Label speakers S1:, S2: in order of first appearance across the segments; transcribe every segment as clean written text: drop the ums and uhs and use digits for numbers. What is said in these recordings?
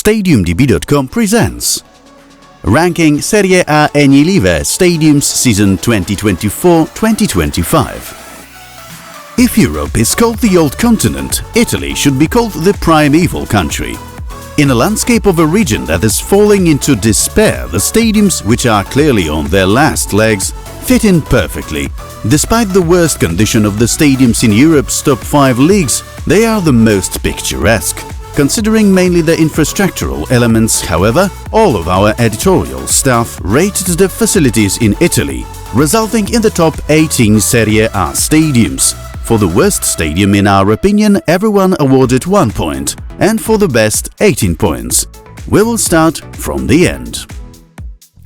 S1: StadiumDB.com presents Ranking Serie A e Live Stadiums Season 2024-2025. If Europe is called the Old Continent, Italy should be called the primeval country. In a landscape of a region that is falling into despair, the stadiums, which are clearly on their last legs, fit in perfectly. Despite the worst condition of the stadiums in Europe's top 5 leagues, they are the most picturesque. Considering mainly the infrastructural elements, however, all of our editorial staff rated the facilities in Italy, resulting in the top 18 Serie A stadiums. For the worst stadium, in our opinion, everyone awarded 1 point, and for the best, 18 points. We will start from the end.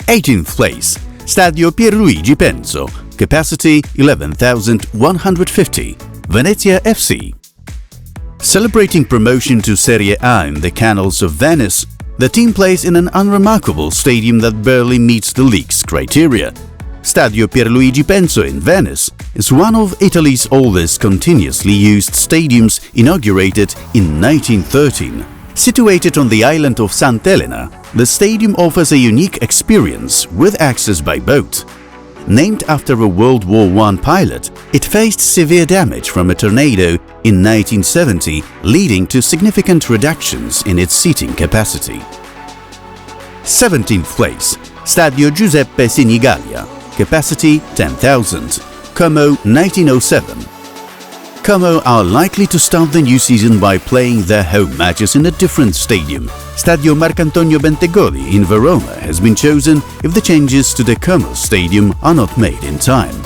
S1: 18th place, Stadio Luigi Penzo, capacity 11,150, Venezia FC. Celebrating promotion to Serie A in the canals of Venice, the team plays in an unremarkable stadium that barely meets the league's criteria. Stadio Luigi Penzo in Venice is one of Italy's oldest continuously used stadiums, inaugurated in 1913. Situated on the island of Sant'Elena, the stadium offers a unique experience with access by boat. Named after a World War I pilot, it faced severe damage from a tornado in 1970, leading to significant reductions in its seating capacity. 17th place, Stadio Giuseppe Sinigaglia, capacity 10,000, Como 1907. Como are likely to start the new season by playing their home matches in a different stadium. Stadio Marcantonio Bentegodi in Verona has been chosen if the changes to the Como stadium are not made in time.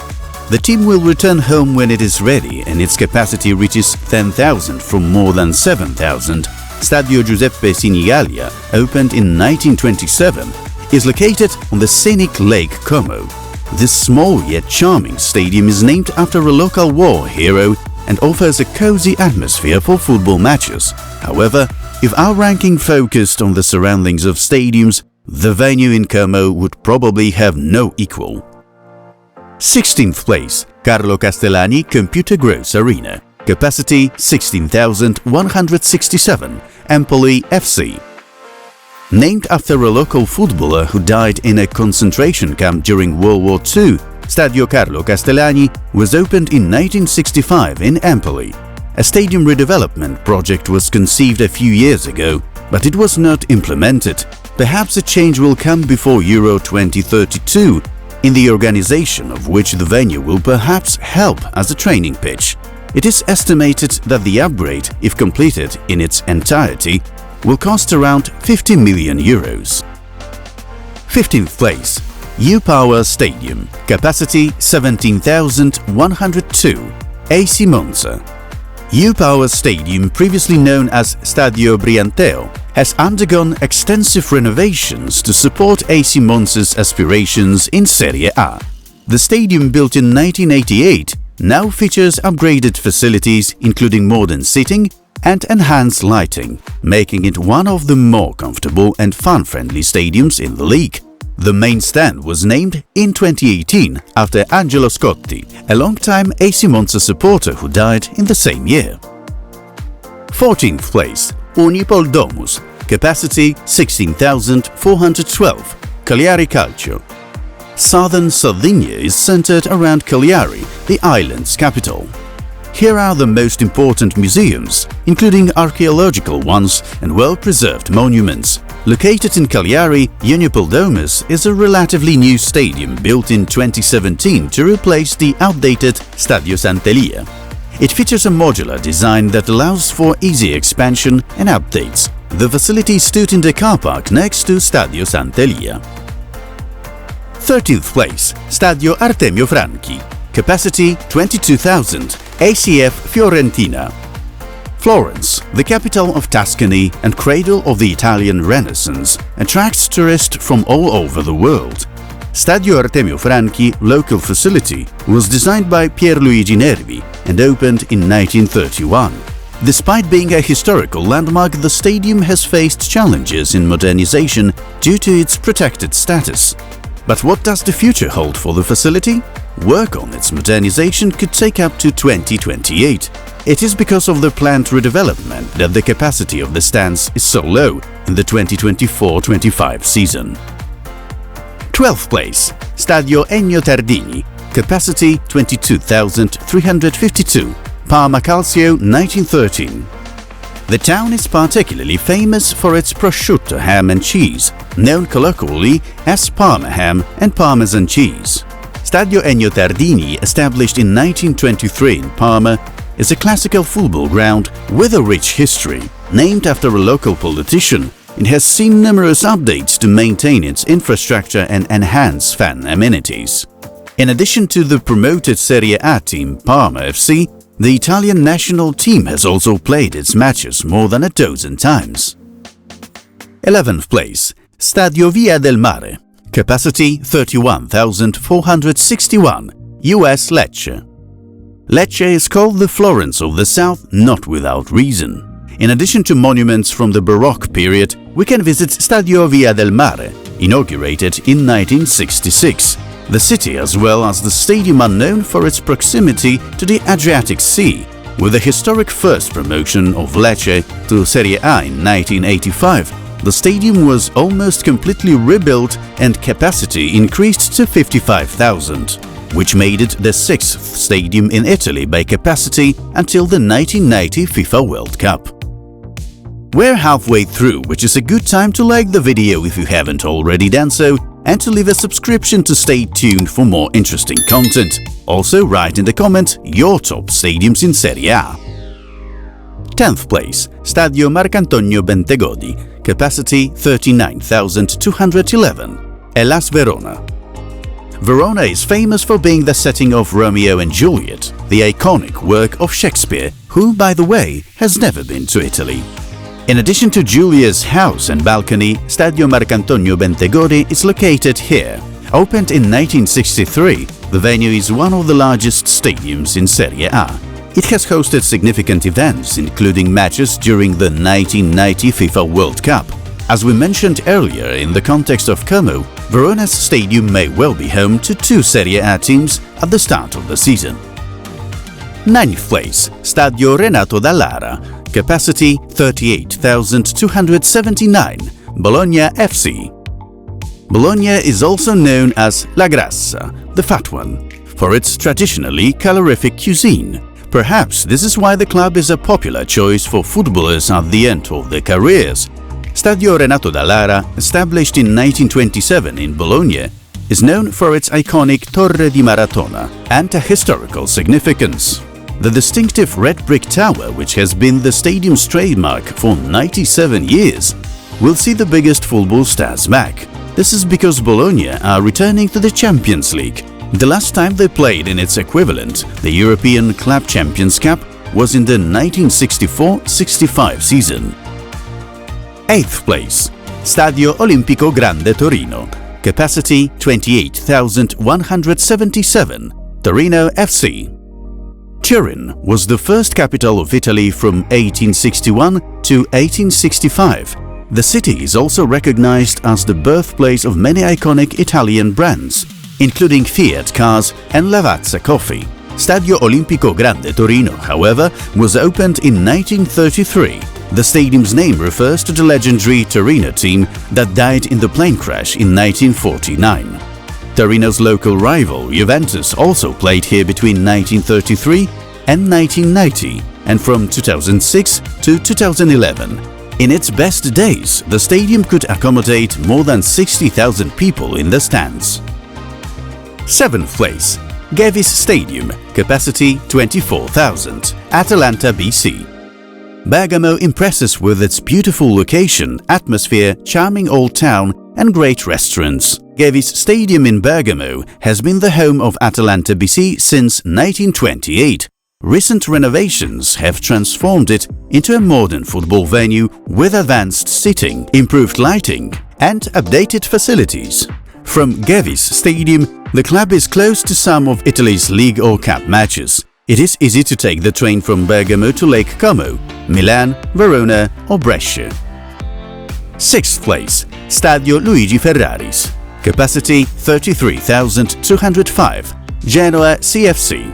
S1: The team will return home when it is ready and its capacity reaches 10,000 from more than 7,000. Stadio Giuseppe Sinigaglia, opened in 1927, is located on the scenic Lake Como. This small yet charming stadium is named after a local war hero and offers a cozy atmosphere for football matches. However, if our ranking focused on the surroundings of stadiums, the venue in Como would probably have no equal. 16th place, Carlo Castellani-Computer Gross Arena, capacity 16,167, Empoli FC. Named after a local footballer who died in a concentration camp during World War II, Stadio Carlo Castellani was opened in 1965 in Empoli. A stadium redevelopment project was conceived a few years ago, but it was not implemented. Perhaps a change will come before Euro 2032, in the organization of which the venue will perhaps help as a training pitch. It is estimated that the upgrade, if completed in its entirety, will cost around 50 million euros. 15th place, U-Power Stadium, capacity 17,102, AC Monza. U-Power Stadium, previously known as Stadio Brianteo, has undergone extensive renovations to support AC Monza's aspirations in Serie A. The stadium, built in 1988, now features upgraded facilities including modern seating and enhanced lighting, making it one of the more comfortable and fan-friendly stadiums in the league. The main stand was named in 2018 after Angelo Scotti, a long-time AC Monza supporter who died in the same year. 14th place, Unipol Domus, capacity 16,412, Cagliari Calcio. Southern Sardinia is centered around Cagliari, the island's capital. Here are the most important museums, including archaeological ones and well-preserved monuments. Located in Cagliari, Unipol Domus is a relatively new stadium built in 2017 to replace the outdated Stadio Sant'Elia. It features a modular design that allows for easy expansion and updates. The facility stood in the car park next to Stadio Sant'Elia. 13th place, Stadio Artemio Franchi, capacity 22,000, ACF Fiorentina. Florence, the capital of Tuscany and cradle of the Italian Renaissance, attracts tourists from all over the world. Stadio Artemio Franchi, local facility, was designed by Pierluigi Nervi and opened in 1931. Despite being a historical landmark, the stadium has faced challenges in modernization due to its protected status. But what does the future hold for the facility? Work on its modernization could take up to 2028. It is because of the planned redevelopment that the capacity of the stands is so low in the 2024-25 season. 12th place, Stadio Ennio Tardini, capacity 22,352, Parma Calcio 1913. The town is particularly famous for its prosciutto ham and cheese, known colloquially as Parma ham and Parmesan cheese. Stadio Ennio Tardini, established in 1923 in Parma, is a classical football ground with a rich history. Named after a local politician, it has seen numerous updates to maintain its infrastructure and enhance fan amenities. In addition to the promoted Serie A team Parma FC, the Italian national team has also played its matches more than a dozen times. 11th place, Stadio Via del Mare, capacity 31,461, US Lecce. Lecce is called the Florence of the South not without reason. In addition to monuments from the Baroque period, we can visit Stadio Via del Mare, inaugurated in 1966. The city, as well as the stadium, are known for its proximity to the Adriatic Sea. With the historic first promotion of Lecce to Serie A in 1985, the stadium was almost completely rebuilt and capacity increased to 55,000, which made it the sixth stadium in Italy by capacity until the 1990 FIFA World Cup. We're halfway through, which is a good time to like the video if you haven't already done so, and to leave a subscription to stay tuned for more interesting content. Also, write in the comment your top stadiums in Serie A. 10th place, Stadio Marcantonio Bentegodi, capacity 39,211, Hellas Verona. Verona is famous for being the setting of Romeo and Juliet, the iconic work of Shakespeare, who, by the way, has never been to Italy. In addition to Julia's house and balcony, Stadio Marcantonio Bentegodi is located here. Opened in 1963, the venue is one of the largest stadiums in Serie A. It has hosted significant events, including matches during the 1990 FIFA World Cup. As we mentioned earlier, in the context of Como, Verona's stadium may well be home to two Serie A teams at the start of the season. 9th place, Stadio Renato Dall'Ara, capacity 38,279, Bologna FC. Bologna is also known as La Grassa, the Fat One, for its traditionally calorific cuisine. Perhaps this is why the club is a popular choice for footballers at the end of their careers. Stadio Renato Dall'Ara, established in 1927 in Bologna, is known for its iconic Torre di Maratona and a historical significance. The distinctive red brick tower, which has been the stadium's trademark for 97 years, will see the biggest football stars back. This is because Bologna are returning to the Champions League. The last time they played in its equivalent, the European Club Champions Cup, was in the 1964-65 season. 8th place, Stadio Olimpico Grande Torino, capacity 28,177, Torino FC. Turin was the first capital of Italy from 1861 to 1865. The city is also recognized as the birthplace of many iconic Italian brands, including Fiat cars and Lavazza coffee. Stadio Olimpico Grande Torino, however, was opened in 1933. The stadium's name refers to the legendary Torino team that died in the plane crash in 1949. Torino's local rival, Juventus, also played here between 1933 and 1990, and from 2006 to 2011. In its best days, the stadium could accommodate more than 60,000 people in the stands. 7th place, Gevis Stadium, capacity 24,000, Atalanta BC. Bergamo impresses with its beautiful location, atmosphere, charming old town, and great restaurants. Gevis Stadium in Bergamo has been the home of Atalanta BC since 1928. Recent renovations have transformed it into a modern football venue with advanced seating, improved lighting, and updated facilities. From Gevis Stadium, the club is close to some of Italy's league or cup matches. It is easy to take the train from Bergamo to Lake Como, Milan, Verona or Brescia. 6th place, Stadio Luigi Ferraris, capacity 33,205, Genoa CFC.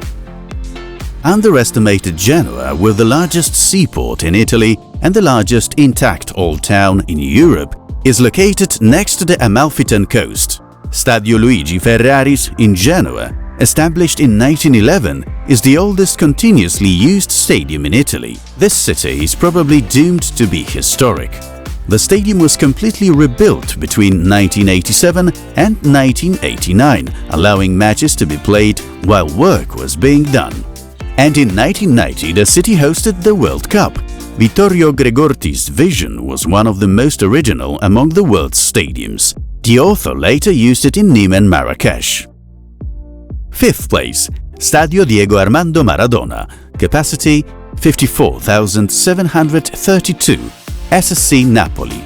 S1: underestimated Genoa with the largest seaport in Italy and the largest intact old town in Europe, is located next to the Amalfitan coast. Stadio Luigi Ferraris in Genoa, established in 1911, is the oldest continuously used stadium in Italy. This city is probably doomed to be historic. The stadium was completely rebuilt between 1987 and 1989, allowing matches to be played while work was being done. And in 1990, the city hosted the World Cup. Vittorio Gregorti's vision was one of the most original among the world's stadiums. The author later used it in Nîmes and Marrakech. 5th place, Stadio Diego Armando Maradona, capacity 54,732, SSC Napoli.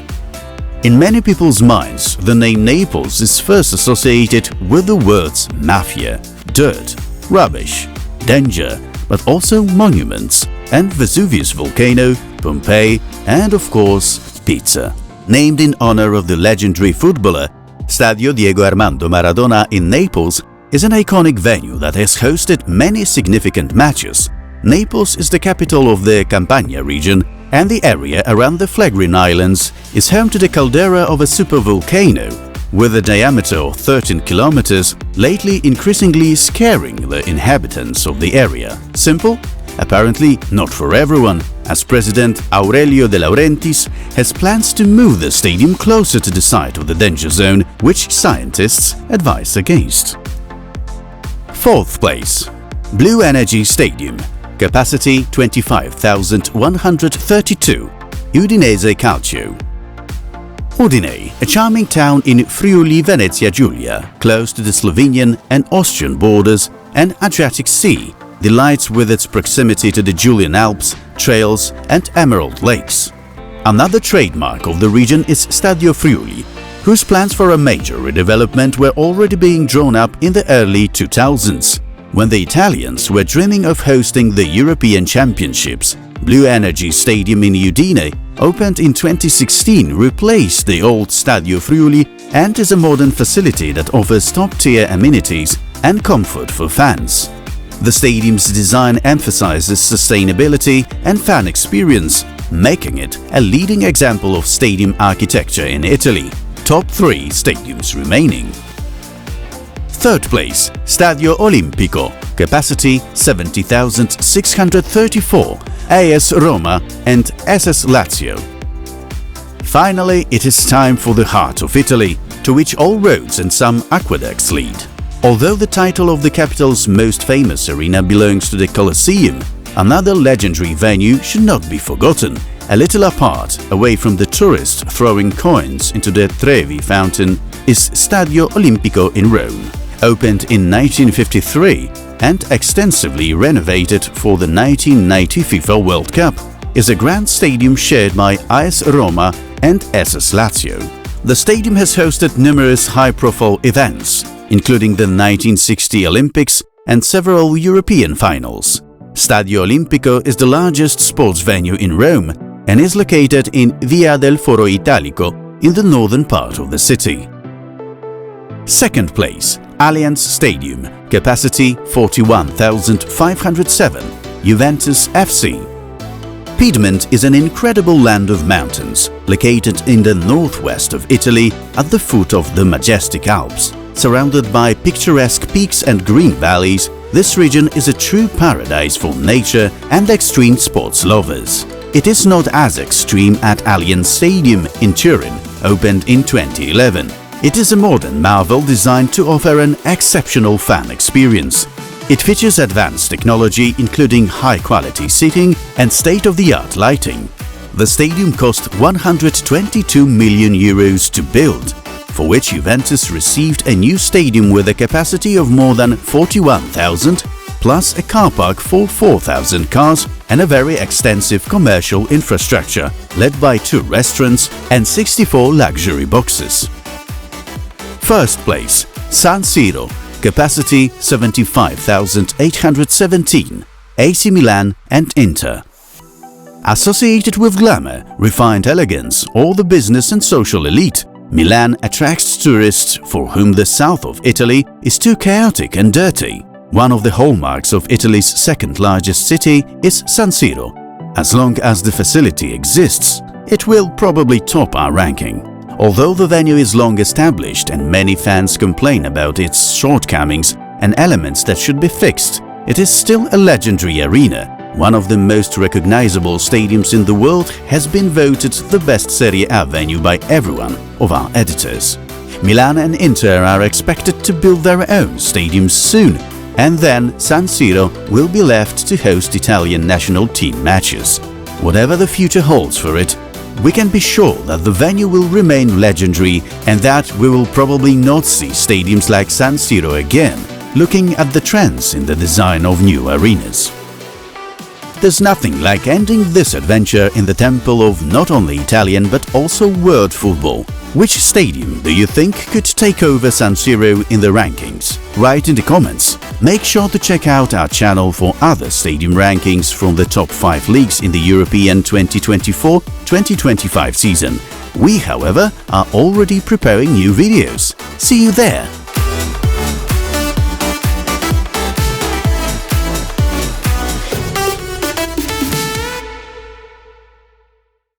S1: In many people's minds, the name Naples is first associated with the words mafia, dirt, rubbish, danger, but also monuments and Vesuvius volcano, Pompeii, and of course, pizza. Named in honor of the legendary footballer, Stadio Diego Armando Maradona in Naples is an iconic venue that has hosted many significant matches. Naples is the capital of the Campania region, and the area around the Phlegrine Islands is home to the caldera of a supervolcano, with a diameter of 13 kilometers, lately increasingly scaring the inhabitants of the area. Simple? Apparently not for everyone, as President Aurelio De Laurentiis has plans to move the stadium closer to the site of the danger zone, which scientists advise against. 4th place, Blue Energy Stadium, capacity 25,132, Udinese Calcio. Udine, a charming town in Friuli Venezia Giulia, close to the Slovenian and Austrian borders and Adriatic Sea, delights with its proximity to the Julian Alps, trails and emerald lakes. Another trademark of the region is Stadio Friuli, whose plans for a major redevelopment were already being drawn up in the early 2000s. When the Italians were dreaming of hosting the European Championships, Blue Energy Stadium in Udine, opened in 2016, replaced the old Stadio Friuli and is a modern facility that offers top-tier amenities and comfort for fans. The stadium's design emphasizes sustainability and fan experience, making it a leading example of stadium architecture in Italy. Top 3 stadiums remaining. 3rd place, Stadio Olimpico, capacity 70,634, AS Roma and SS Lazio. Finally, it is time for the heart of Italy, to which all roads and some aqueducts lead. Although the title of the capital's most famous arena belongs to the Colosseum, another legendary venue should not be forgotten. A little apart, away from the tourists throwing coins into the Trevi fountain, is Stadio Olimpico in Rome. Opened in 1953 and extensively renovated for the 1990 FIFA World Cup, is a grand stadium shared by AS Roma and SS Lazio. The stadium has hosted numerous high-profile events, including the 1960 Olympics and several European finals. Stadio Olimpico is the largest sports venue in Rome and is located in Via del Foro Italico in the northern part of the city. 2nd place, Allianz Stadium, capacity 41,507, Juventus FC. Piedmont is an incredible land of mountains, located in the northwest of Italy at the foot of the majestic Alps. Surrounded by picturesque peaks and green valleys, this region is a true paradise for nature and extreme sports lovers. It is not as extreme at Allianz Stadium in Turin, opened in 2011. It is a modern marvel designed to offer an exceptional fan experience. It features advanced technology including high-quality seating and state-of-the-art lighting. The stadium cost €122 million to build, for which Juventus received a new stadium with a capacity of more than 41,000, plus a car park for 4,000 cars and a very extensive commercial infrastructure, led by 2 restaurants and 64 luxury boxes. 1st place, San Siro, capacity 75,817, AC Milan and Inter. Associated with glamour, refined elegance, or the business and social elite, Milan attracts tourists for whom the south of Italy is too chaotic and dirty. One of the hallmarks of Italy's second largest city is San Siro. As long as the facility exists, it will probably top our ranking. Although the venue is long established and many fans complain about its shortcomings and elements that should be fixed, it is still a legendary arena. One of the most recognizable stadiums in the world has been voted the best Serie A venue by everyone of our editors. Milan and Inter are expected to build their own stadiums soon, and then San Siro will be left to host Italian national team matches. Whatever the future holds for it, we can be sure that the venue will remain legendary and that we will probably not see stadiums like San Siro again, looking at the trends in the design of new arenas. There's nothing like ending this adventure in the temple of not only Italian but also world football. Which stadium do you think could take over San Siro in the rankings? Write in the comments. Make sure to check out our channel for other stadium rankings from the top 5 leagues in the European 2024-2025 season. We, however, are already preparing new videos. See you there!